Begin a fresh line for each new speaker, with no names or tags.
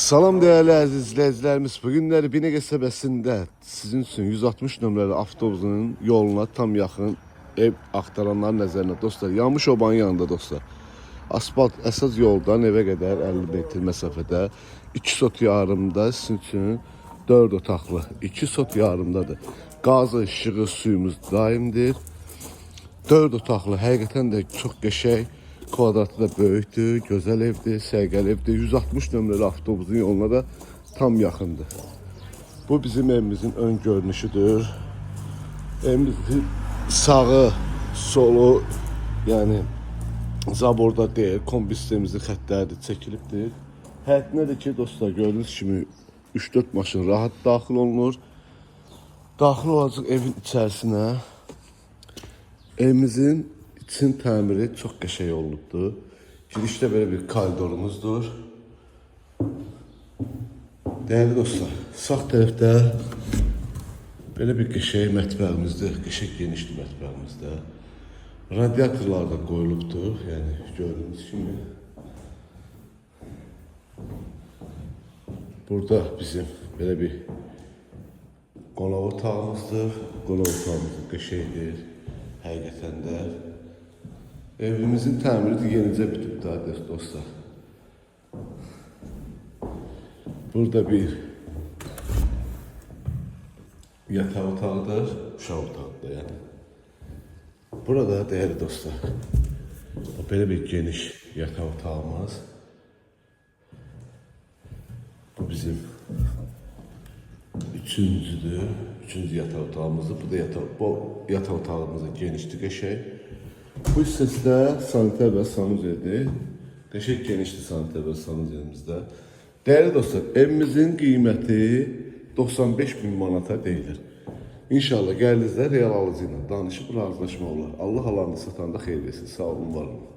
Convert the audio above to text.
Salam değerli əziz izləyicilərimiz. Bugünləri Binəqə qəsəbəsində sizin üçün 160 nömrəli avtobusunun yoluna tam yaxın ev axtaranların nəzərinə dostlar. Yanmış obanın yanında dostlar. Asfalt əsas yoldan evə qədər 50 metr məsafədə 2 sot yarımda sizin üçün 4 otaqlı 2 sot yarımdadır. Qazı, işığı, suyumuz daimdir. 4 otaqlı həqiqətən də çox qəşəng. Kvadratı da böyükdür, gözəl evdir, səliqəli evdir. 160 nömrəli avtobusun yoluna da tam yaxındır. Bu bizim evimizin ön görünüşüdür. Evimizin sağı, solu, yəni zaborda deyil, kombi sistemimizin xəttləridir, çəkilibdir. Həyətinə də ki, dostlar, gördüyünüz kimi 3-4 maşın rahat daxil olunur. Daxil olacaq evin içərisinə. Evimizin İçin təmiri çox qəşəng olunubdur. Girişdə belə bir koridorumuzdur. Dəyərli dostlar, sağ tərəfdə belə bir qəşəng mətbəximizdir. Qəşəng genişdir mətbəximizdə. Radiatorlar da qoyulubdur. Yəni gördüyünüz kimi. Burada bizim belə bir qonaq otağımızdır. Qonaq otağımız qəşəngdir. Həqiqətən də evimizin təmiri yenicə bitibdir dostlar. Burada bir yataq otağıdır, uşaq otağıdır yəni. Burada değerli dostlar, belə bir geniş yataq otağımız. Bu bizim üçüncü yataq otağımızdır. Bu da yataq otağımızın genişdir, qəşəng. Bu hissəsində saniter və sanuzeldir. Qəşəng genişdir saniter və sanuzelimizdə. Değerli dostlar, evimizin qiyməti 95.000 manata deyilir. İnşallah gəlinizdə real alıcı ilə danışıb razılaşma olar. Allah alanı satanda xeyir versin. Sağ olun, var olun.